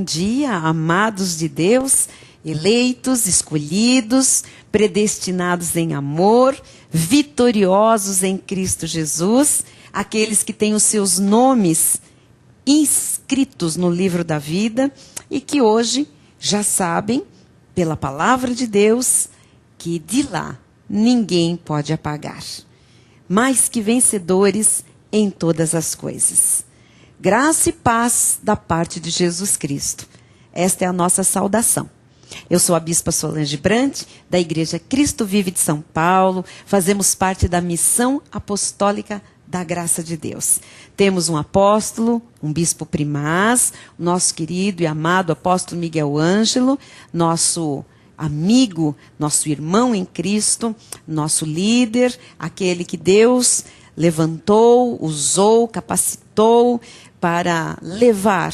dia, amados de Deus, eleitos, escolhidos, predestinados em amor, vitoriosos em Cristo Jesus, aqueles que têm os seus nomes inscritos no livro da vida e que hoje já sabem, pela palavra de Deus, que de lá ninguém pode apagar. Mais que vencedores em todas as coisas. Graça e paz da parte de Jesus Cristo. Esta é a nossa saudação. Eu sou a Bispa Solange Brandt, da Igreja Cristo Vive de São Paulo. Fazemos parte da missão apostólica da graça de Deus. Temos um apóstolo, um bispo primaz, nosso querido e amado apóstolo Miguel Ângelo, nosso amigo, nosso irmão em Cristo, nosso líder, aquele que Deus levantou, usou, capacitou para levar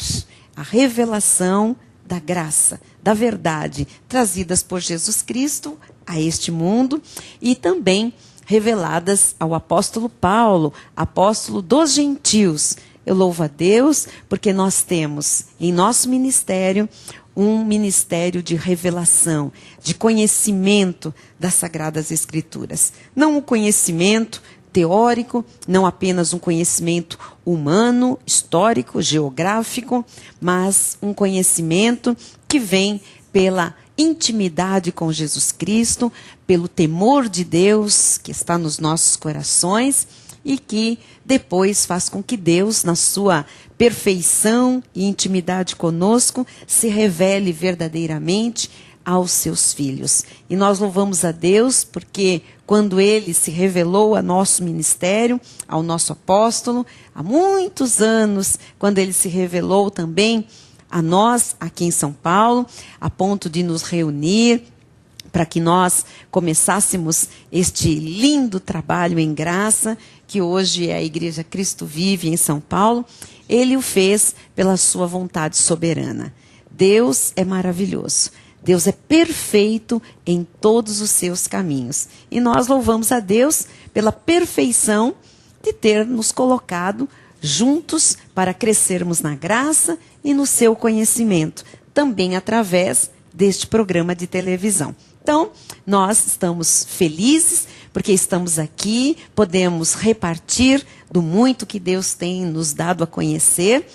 a revelação da graça, da verdade, trazidas por Jesus Cristo a este mundo e também reveladas ao apóstolo Paulo, apóstolo dos gentios. Eu louvo a Deus porque nós temos em nosso ministério um ministério de revelação, de conhecimento das Sagradas Escrituras. Não um conhecimento teórico, não apenas um conhecimento humano, histórico, geográfico, mas um conhecimento que vem pela intimidade com Jesus Cristo, pelo temor de Deus que está nos nossos corações e que depois faz com que Deus, na sua perfeição e intimidade conosco, se revele verdadeiramente aos seus filhos. E nós louvamos a Deus porque quando Ele se revelou a nosso ministério, ao nosso apóstolo, há muitos anos, quando Ele se revelou também a nós, aqui em São Paulo, a ponto de nos reunir para que nós começássemos este lindo trabalho em graça, que hoje é a Igreja Cristo Vive em São Paulo, Ele o fez pela sua vontade soberana. Deus é maravilhoso. Deus é perfeito em todos os seus caminhos. E nós louvamos a Deus pela perfeição de ter nos colocado juntos para crescermos na graça e no seu conhecimento, também através deste programa de televisão. Então, nós estamos felizes porque estamos aqui, podemos repartir do muito que Deus tem nos dado a conhecer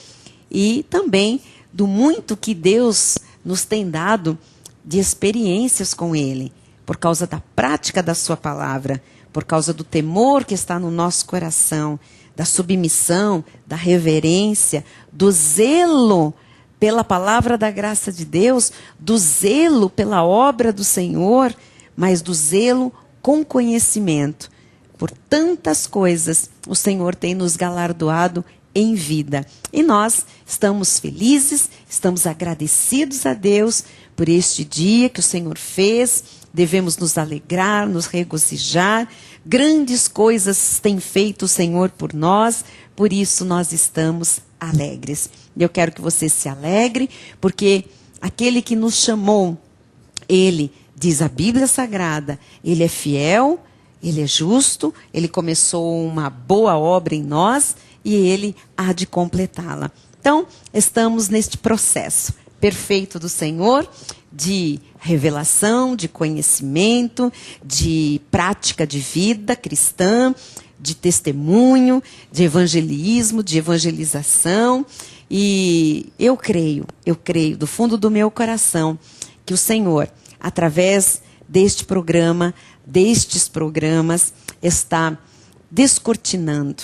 e também do muito que Deus nos tem dado de experiências com Ele, por causa da prática da sua palavra, por causa do temor que está no nosso coração, da submissão, da reverência, do zelo pela palavra da graça de Deus, do zelo pela obra do Senhor, mas do zelo com conhecimento. Por tantas coisas o Senhor tem nos galardoado em vida. E nós estamos felizes, estamos agradecidos a Deus por este dia que o Senhor fez. Devemos nos alegrar, nos regozijar. Grandes coisas tem feito o Senhor por nós, por isso nós estamos alegres. Eu quero que você se alegre, porque aquele que nos chamou, Ele, diz a Bíblia Sagrada, Ele é fiel, Ele é justo, Ele começou uma boa obra em nós e Ele há de completá-la. Então, estamos neste processo perfeito do Senhor, de revelação, de conhecimento, de prática de vida cristã, de testemunho, de evangelismo, de evangelização. E eu creio do fundo do meu coração que o Senhor, através deste programa, destes programas, está descortinando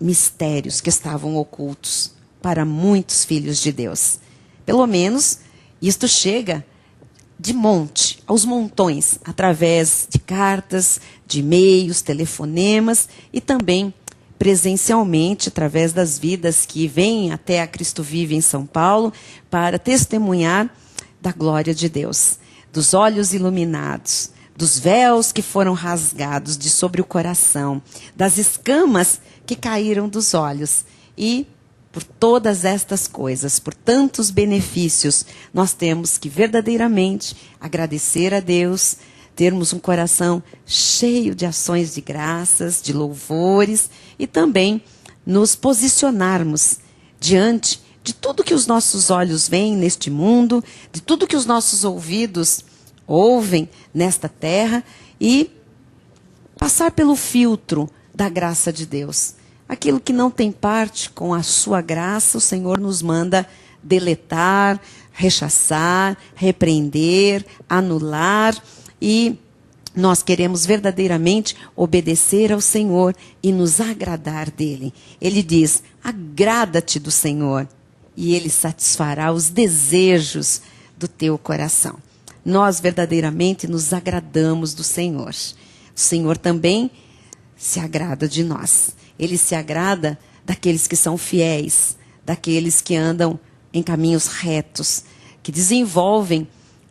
mistérios que estavam ocultos para muitos filhos de Deus. Pelo menos, isto chega de monte, aos montões, através de cartas, de e-mails, telefonemas e também presencialmente, através das vidas que vêm até a Cristo Vive em São Paulo, para testemunhar da glória de Deus, dos olhos iluminados, dos véus que foram rasgados de sobre o coração, das escamas que caíram dos olhos e por todas estas coisas, por tantos benefícios, nós temos que verdadeiramente agradecer a Deus, termos um coração cheio de ações de graças, de louvores e também nos posicionarmos diante de tudo que os nossos olhos veem neste mundo, de tudo que os nossos ouvidos ouvem nesta terra e passar pelo filtro da graça de Deus. Aquilo que não tem parte com a sua graça, o Senhor nos manda deletar, rechaçar, repreender, anular, e nós queremos verdadeiramente obedecer ao Senhor e nos agradar dele. Ele diz: agrada-te do Senhor e ele satisfará os desejos do teu coração. Nós verdadeiramente nos agradamos do Senhor. O Senhor também se agrada de nós. Ele se agrada daqueles que são fiéis, daqueles que andam em caminhos retos, que desenvolvem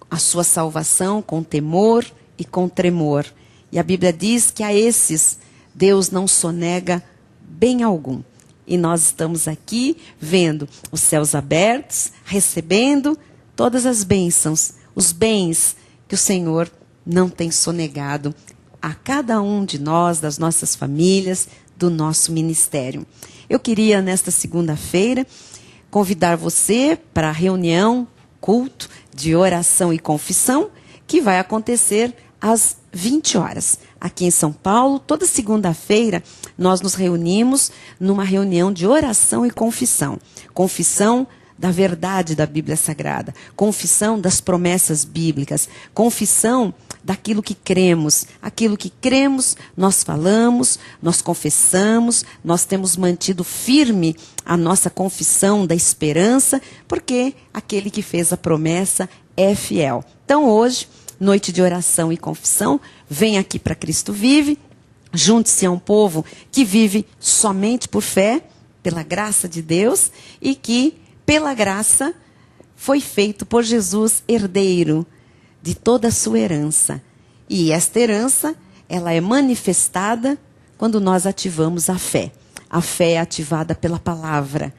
a sua salvação com temor e com tremor. E a Bíblia diz que a esses Deus não sonega bem algum. E nós estamos aqui vendo os céus abertos, recebendo todas as bênçãos, os bens que o Senhor não tem sonegado a cada um de nós, das nossas famílias, do nosso ministério. Eu queria, nesta segunda-feira, convidar você para a reunião, culto de oração e confissão, que vai acontecer às 20 horas. Aqui em São Paulo, toda segunda-feira, nós nos reunimos numa reunião de oração e confissão. Confissão da verdade da Bíblia Sagrada, confissão das promessas bíblicas, confissão daquilo que cremos. Aquilo que cremos, nós falamos, nós confessamos, nós temos mantido firme a nossa confissão da esperança, porque aquele que fez a promessa é fiel. Então hoje, noite de oração e confissão, vem aqui para Cristo Vive, junte-se a um povo que vive somente por fé, pela graça de Deus, e que, pela graça, foi feito por Jesus herdeiro de toda a sua herança. E esta herança, ela é manifestada quando nós ativamos a fé. A fé é ativada pela palavra.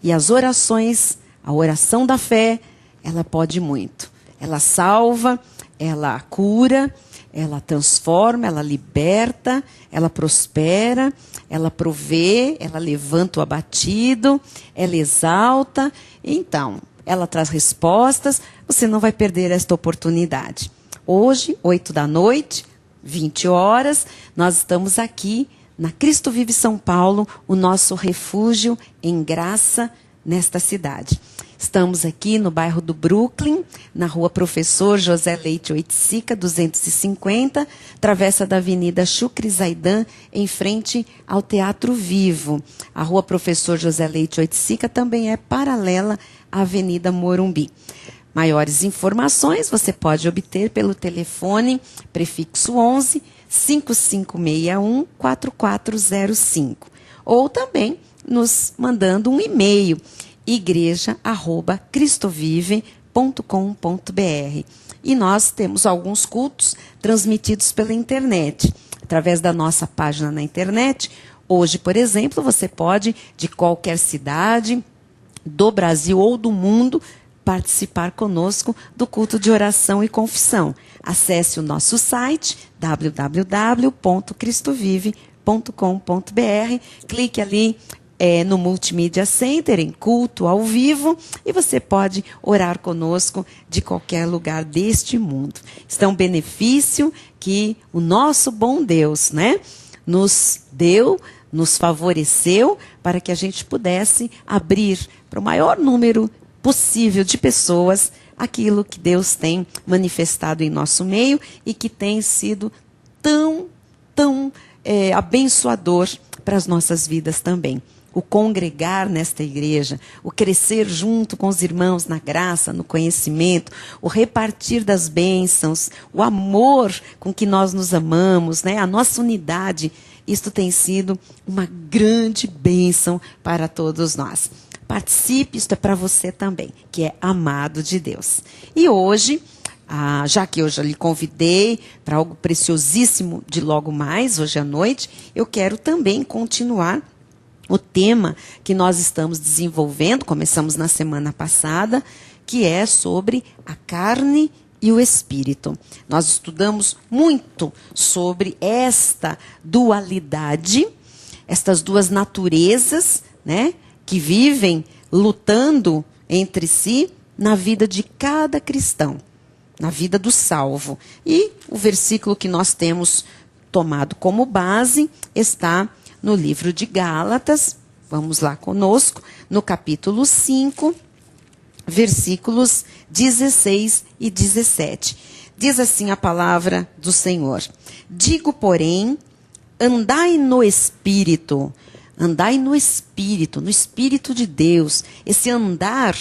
E as orações, a oração da fé, ela pode muito. Ela salva, ela cura, ela transforma, ela liberta, ela prospera, ela provê, ela levanta o abatido, ela exalta. Então, ela traz respostas. Você não vai perder esta oportunidade. Hoje, 8 da noite, 20 horas, nós estamos aqui na Cristo Vive São Paulo, o nosso refúgio em graça nesta cidade. Estamos aqui no bairro do Brooklyn, na rua Professor José Leite Oiticica, 250, travessa da Avenida Chucre Zaidan, em frente ao Teatro Vivo. A rua Professor José Leite Oiticica também é paralela à Avenida Morumbi. Maiores informações você pode obter pelo telefone prefixo 11 5561 4405 ou também nos mandando um e-mail igreja@cristovive.com.br. E nós temos alguns cultos transmitidos pela internet, através da nossa página na internet. Hoje, por exemplo, você pode, de qualquer cidade, do Brasil ou do mundo, participar conosco do culto de oração e confissão. Acesse o nosso site www.cristovive.com.br, clique ali no Multimídia Center, em culto ao vivo, e você pode orar conosco de qualquer lugar deste mundo. Isso é um benefício que o nosso bom Deus, nos deu, nos favoreceu, para que a gente pudesse abrir para o maior número possível de pessoas aquilo que Deus tem manifestado em nosso meio e que tem sido tão abençoador para as nossas vidas também. O congregar nesta igreja, o crescer junto com os irmãos na graça, no conhecimento, o repartir das bênçãos, o amor com que nós nos amamos, a nossa unidade, isto tem sido uma grande bênção para todos nós. Participe, isto é para você também, que é amado de Deus. E hoje, já que eu já lhe convidei para algo preciosíssimo de logo mais, hoje à noite, eu quero também continuar o tema que nós estamos desenvolvendo, começamos na semana passada, que é sobre a carne e o espírito. Nós estudamos muito sobre esta dualidade, estas duas naturezas, que vivem lutando entre si na vida de cada cristão, na vida do salvo. E o versículo que nós temos tomado como base está no livro de Gálatas. Vamos lá conosco, no capítulo 5, versículos 16 e 17. Diz assim a palavra do Senhor: digo, porém, andai no Espírito. Andai no Espírito de Deus. Esse andar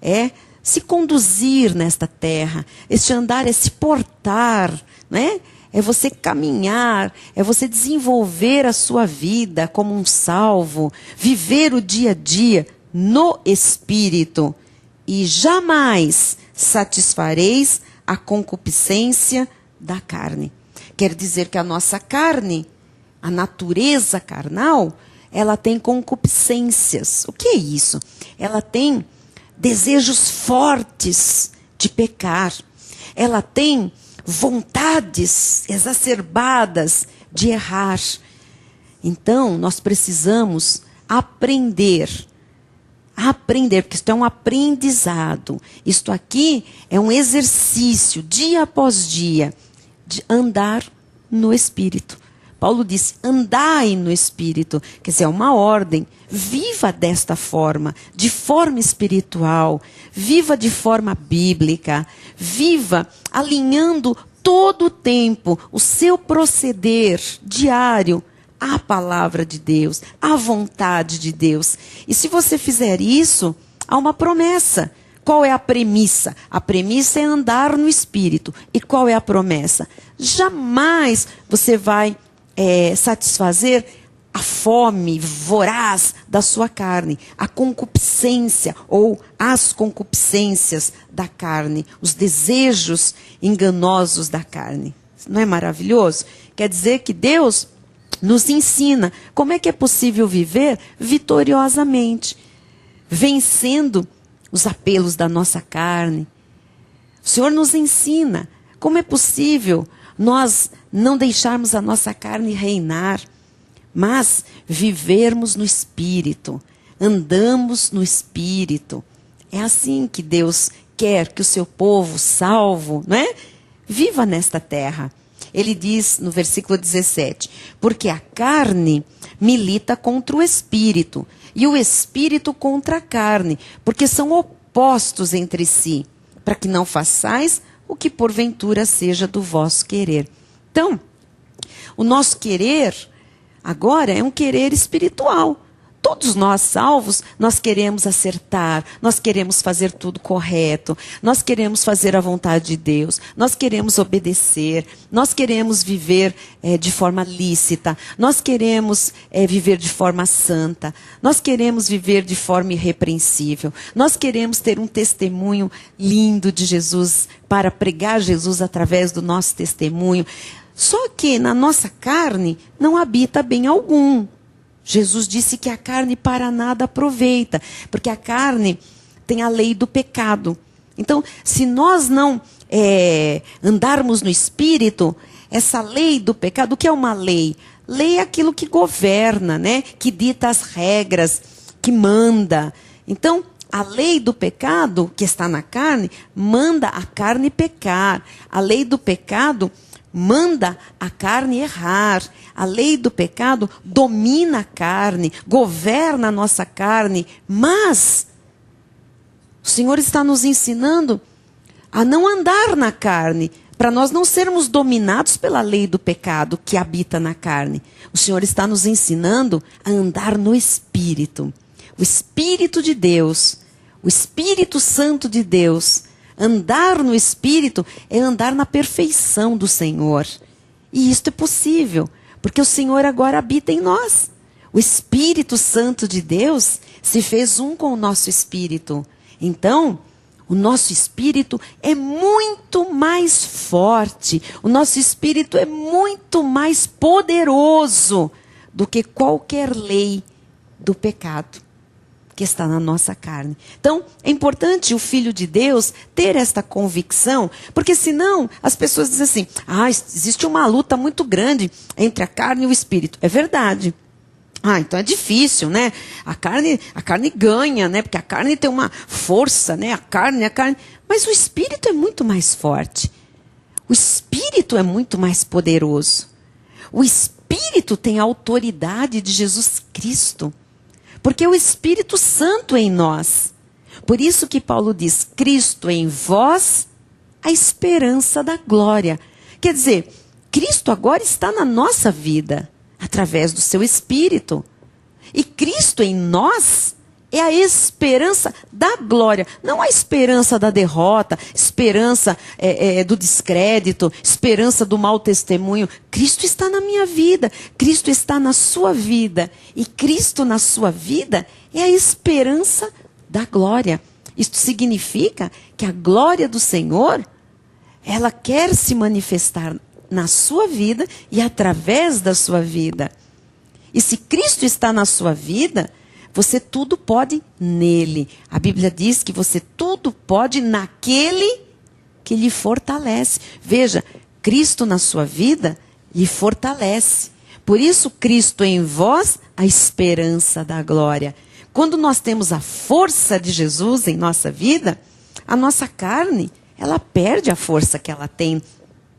é se conduzir nesta terra. Este andar é se portar, né? É você caminhar, é você desenvolver a sua vida como um salvo, viver o dia a dia no Espírito. E jamais satisfareis a concupiscência da carne. Quer dizer que a nossa carne, a natureza carnal, ela tem concupiscências. O que é isso? Ela tem desejos fortes de pecar. Ela tem vontades exacerbadas de errar. Então, nós precisamos aprender, porque isto é um aprendizado. Isto aqui é um exercício, dia após dia, de andar no Espírito. Paulo disse, andai no Espírito, quer dizer, é uma ordem. Viva desta forma, de forma espiritual, viva de forma bíblica, viva alinhando todo o tempo o seu proceder diário à palavra de Deus, à vontade de Deus. E se você fizer isso, há uma promessa. Qual é a premissa? A premissa é andar no Espírito. E qual é a promessa? Jamais você vai satisfazer a fome voraz da sua carne, a concupiscência ou as concupiscências da carne, os desejos enganosos da carne. Não é maravilhoso? Quer dizer que Deus nos ensina como é que é possível viver vitoriosamente, vencendo os apelos da nossa carne. O Senhor nos ensina como é possível nós não deixarmos a nossa carne reinar, mas vivermos no Espírito, andamos no Espírito. É assim que Deus quer que o seu povo salvo, não é? Viva nesta terra. Ele diz no versículo 17, porque a carne milita contra o Espírito, e o Espírito contra a carne, porque são opostos entre si, para que não façais o que porventura seja do vosso querer. Então, o nosso querer agora é um querer espiritual. Todos nós salvos, nós queremos acertar, nós queremos fazer tudo correto, nós queremos fazer a vontade de Deus, nós queremos obedecer, nós queremos viver de forma lícita, nós queremos viver de forma santa, nós queremos viver de forma irrepreensível, nós queremos ter um testemunho lindo de Jesus, para pregar Jesus através do nosso testemunho. Só que na nossa carne não habita bem algum. Jesus disse que a carne para nada aproveita, porque a carne tem a lei do pecado. Então, se nós não andarmos no Espírito, essa lei do pecado, o que é uma lei? Lei é aquilo que governa, né? Que dita as regras, que manda. Então, a lei do pecado, que está na carne, manda a carne pecar. A lei do pecado manda a carne errar. A lei do pecado domina a carne, governa a nossa carne. Mas o Senhor está nos ensinando a não andar na carne, para nós não sermos dominados pela lei do pecado que habita na carne. O Senhor está nos ensinando a andar no Espírito. O Espírito de Deus, o Espírito Santo de Deus. Andar no Espírito é andar na perfeição do Senhor. E isto é possível, porque o Senhor agora habita em nós. O Espírito Santo de Deus se fez um com o nosso espírito. Então, o nosso espírito é muito mais forte, o nosso espírito é muito mais poderoso do que qualquer lei do pecado que está na nossa carne. Então, é importante o Filho de Deus ter esta convicção, porque senão as pessoas dizem assim, existe uma luta muito grande entre a carne e o espírito. É verdade. Ah, então é difícil, né? A carne ganha, né? Porque a carne tem uma força, né? A carne. Mas o Espírito é muito mais forte. O Espírito é muito mais poderoso. O Espírito tem a autoridade de Jesus Cristo. Porque é o Espírito Santo em nós. Por isso que Paulo diz, Cristo em vós, a esperança da glória. Quer dizer, Cristo agora está na nossa vida, através do seu Espírito. E Cristo em nós é a esperança da glória. Não a esperança da derrota, esperança do descrédito, esperança do mau testemunho. Cristo está na minha vida, Cristo está na sua vida. E Cristo na sua vida é a esperança da glória. Isto significa que a glória do Senhor, ela quer se manifestar na sua vida e através da sua vida. E se Cristo está na sua vida, você tudo pode nele. A Bíblia diz que você tudo pode naquele que lhe fortalece. Veja, Cristo na sua vida lhe fortalece. Por isso, Cristo em vós, a esperança da glória. Quando nós temos a força de Jesus em nossa vida, a nossa carne, ela perde a força que ela tem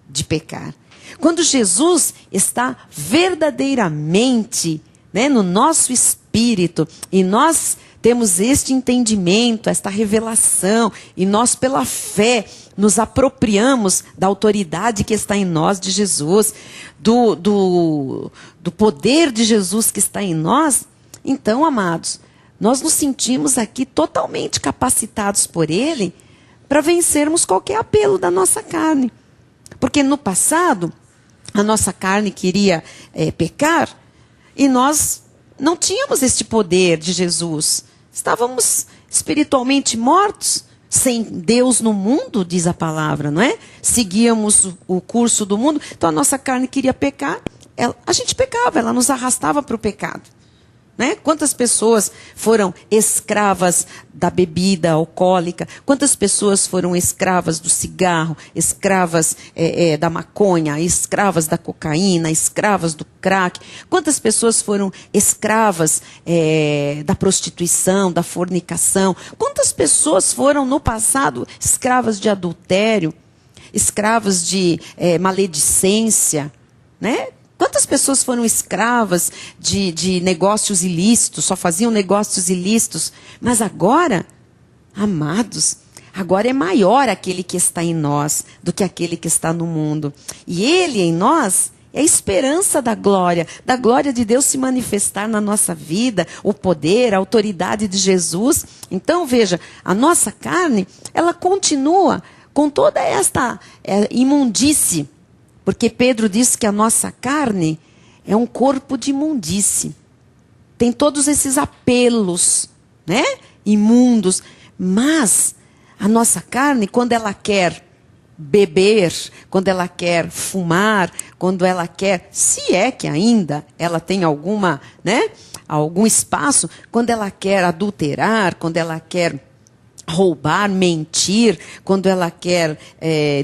de pecar. Quando Jesus está verdadeiramente, né, no nosso espírito, e nós temos este entendimento, esta revelação, e nós pela fé nos apropriamos da autoridade que está em nós de Jesus, do poder de Jesus que está em nós, então, amados, nós nos sentimos aqui totalmente capacitados por Ele para vencermos qualquer apelo da nossa carne. Porque no passado, a nossa carne queria pecar e nós não tínhamos este poder de Jesus. Estávamos espiritualmente mortos, sem Deus no mundo, diz a palavra, não é? Seguíamos o curso do mundo, então a nossa carne queria pecar, a gente pecava, ela nos arrastava para o pecado. Né? Quantas pessoas foram escravas da bebida alcoólica? Quantas pessoas foram escravas do cigarro, escravas da maconha, escravas da cocaína, escravas do crack? Quantas pessoas foram escravas da prostituição, da fornicação? Quantas pessoas foram no passado escravas de adultério, escravas de maledicência, né? Quantas pessoas foram escravas de negócios ilícitos, só faziam negócios ilícitos? Mas agora, amados, agora é maior aquele que está em nós do que aquele que está no mundo. E Ele em nós é a esperança da glória de Deus se manifestar na nossa vida, o poder, a autoridade de Jesus. Então, veja, a nossa carne, ela continua com toda esta imundície. Porque Pedro diz que a nossa carne é um corpo de imundície. Tem todos esses apelos, né, imundos. Mas a nossa carne, quando ela quer beber, quando ela quer fumar, quando ela quer, se é que ainda ela tem alguma, né, algum espaço, quando ela quer adulterar, quando ela quer roubar, mentir, quando ela quer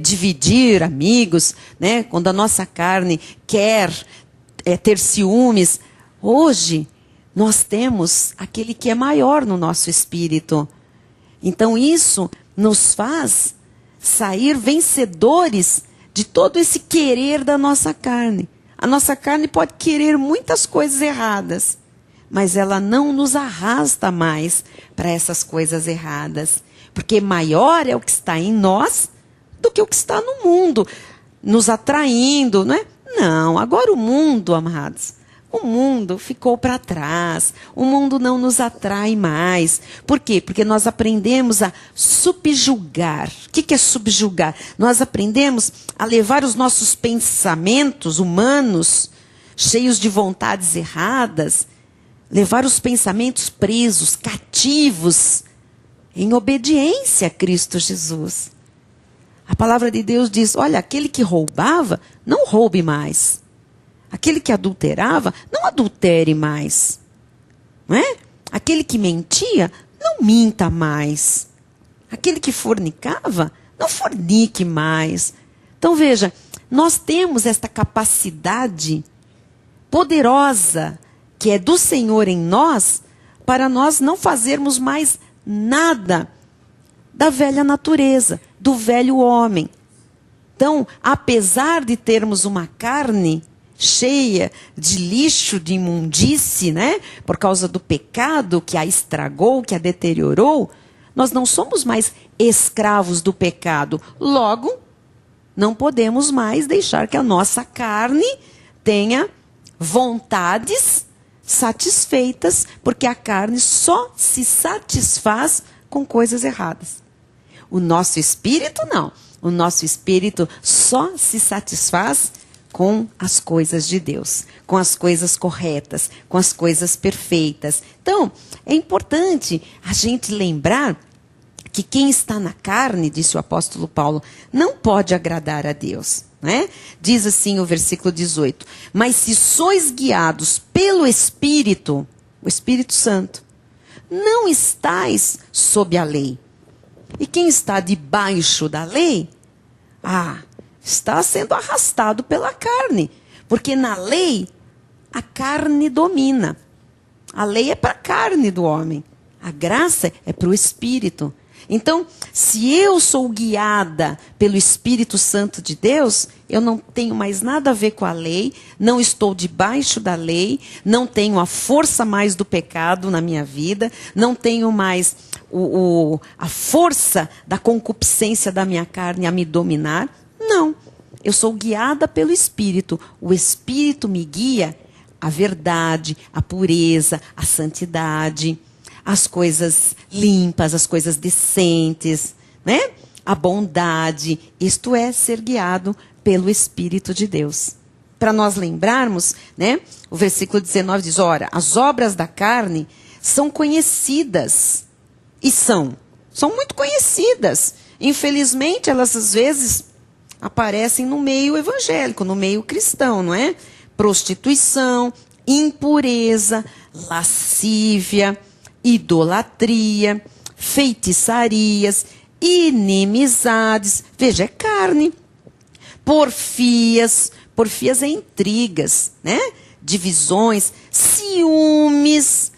dividir amigos, né? Quando a nossa carne quer ter ciúmes. Hoje, nós temos aquele que é maior no nosso espírito. Então, isso nos faz sair vencedores de todo esse querer da nossa carne. A nossa carne pode querer muitas coisas erradas, mas ela não nos arrasta mais para essas coisas erradas. Porque maior é o que está em nós do que o que está no mundo, nos atraindo, não é? Não, agora o mundo, amados, o mundo ficou para trás. O mundo não nos atrai mais. Por quê? Porque nós aprendemos a subjugar. O que é subjugar? Nós aprendemos a levar os nossos pensamentos humanos, cheios de vontades erradas, levar os pensamentos presos, cativos, em obediência a Cristo Jesus. A palavra de Deus diz, olha, aquele que roubava, não roube mais. Aquele que adulterava, não adultere mais. Não é? Aquele que mentia, não minta mais. Aquele que fornicava, não fornique mais. Então veja, nós temos esta capacidade poderosa que é do Senhor em nós, para nós não fazermos mais nada da velha natureza, do velho homem. Então, apesar de termos uma carne cheia de lixo, de imundície, né? Por causa do pecado que a estragou, que a deteriorou, nós não somos mais escravos do pecado. Logo, não podemos mais deixar que a nossa carne tenha vontades satisfeitas, porque a carne só se satisfaz com coisas erradas. O nosso espírito não. O nosso espírito só se satisfaz com as coisas de Deus, com as coisas corretas, com as coisas perfeitas. Então, é importante a gente lembrar que quem está na carne, disse o apóstolo Paulo, não pode agradar a Deus. Né? Diz assim o versículo 18, mas se sois guiados pelo Espírito, o Espírito Santo, não estáis sob a lei. E quem está debaixo da lei, está sendo arrastado pela carne. Porque na lei, a carne domina. A lei é para a carne do homem. A graça é para o Espírito. Então, se eu sou guiada pelo Espírito Santo de Deus, eu não tenho mais nada a ver com a lei, não estou debaixo da lei, não tenho a força mais do pecado na minha vida, não tenho mais a força da concupiscência da minha carne a me dominar. Não, eu sou guiada pelo Espírito. O Espírito me guia à verdade, à pureza, à santidade, as coisas limpas, as coisas decentes, né? A bondade. Isto é ser guiado pelo Espírito de Deus. Para nós lembrarmos, né? O versículo 19 diz, ora, as obras da carne são conhecidas. E são muito conhecidas. Infelizmente, elas às vezes aparecem no meio evangélico, no meio cristão, não é? Prostituição, impureza, lascívia, idolatria, feitiçarias, inimizades, veja, é carne, porfias é intrigas, né? Divisões, ciúmes,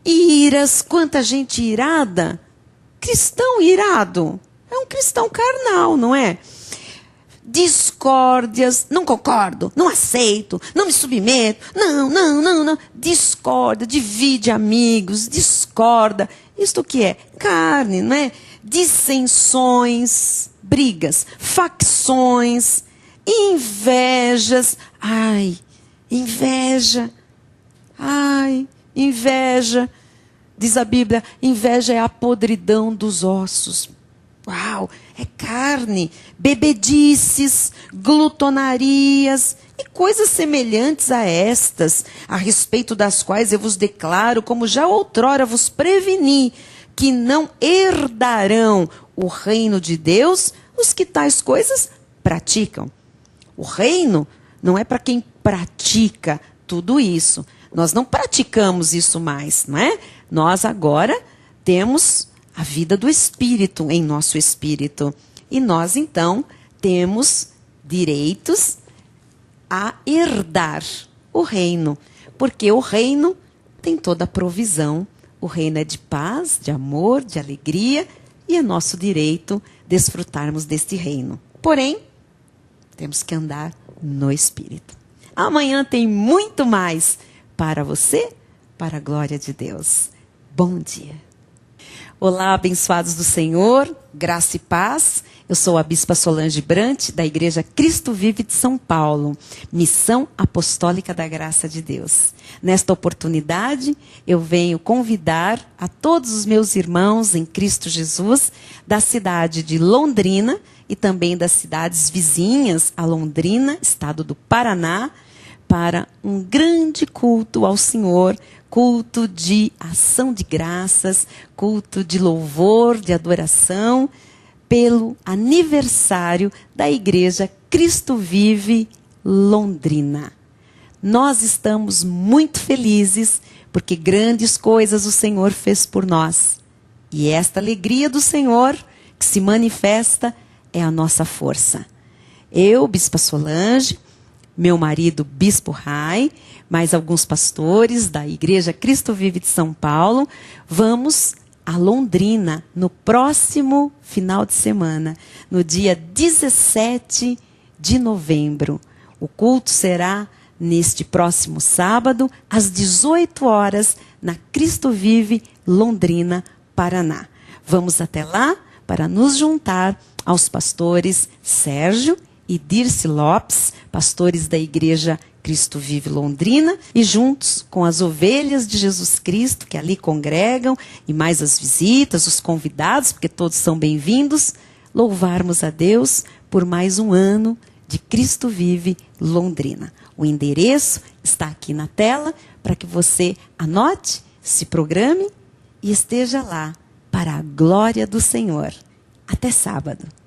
iras, quanta gente irada, cristão irado, é um cristão carnal, não é? Discórdias, não concordo, não aceito, não me submeto, não. Discorda, divide amigos, discorda. Isto que é? Carne, não é? Dissensões, brigas, facções, invejas. Inveja. Diz a Bíblia, inveja é a podridão dos ossos. Uau, é carne, bebedices, glutonarias e coisas semelhantes a estas, a respeito das quais eu vos declaro, como já outrora vos preveni, que não herdarão o reino de Deus os que tais coisas praticam. O reino não é para quem pratica tudo isso. Nós não praticamos isso mais, não é? Nós agora temos a vida do Espírito em nosso espírito. E nós, então, temos direitos a herdar o reino. Porque o reino tem toda a provisão. O reino é de paz, de amor, de alegria. E é nosso direito desfrutarmos deste reino. Porém, temos que andar no Espírito. Amanhã tem muito mais para você, para a glória de Deus. Bom dia. Olá, abençoados do Senhor, graça e paz. Eu sou a Bispa Solange Brant, da Igreja Cristo Vive de São Paulo, Missão Apostólica da Graça de Deus. Nesta oportunidade, eu venho convidar a todos os meus irmãos em Cristo Jesus, da cidade de Londrina e também das cidades vizinhas a Londrina, estado do Paraná, para um grande culto ao Senhor, culto de ação de graças, culto de louvor, de adoração, pelo aniversário da Igreja Cristo Vive Londrina. Nós estamos muito felizes, porque grandes coisas o Senhor fez por nós. E esta alegria do Senhor, que se manifesta, é a nossa força. Eu, Bispa Solange, meu marido, Bispo Rai, mais alguns pastores da Igreja Cristo Vive de São Paulo. Vamos a Londrina no próximo final de semana, no dia 17 de novembro. O culto será neste próximo sábado, às 18 horas, na Cristo Vive, Londrina, Paraná. Vamos até lá para nos juntar aos pastores Sérgio e Dirce Lopes, pastores da Igreja Cristo Vive Londrina, e juntos com as ovelhas de Jesus Cristo que ali congregam, e mais as visitas, os convidados, porque todos são bem-vindos, louvarmos a Deus por mais um ano de Cristo Vive Londrina. O endereço está aqui na tela para que você anote, se programe e esteja lá para a glória do Senhor. Até sábado.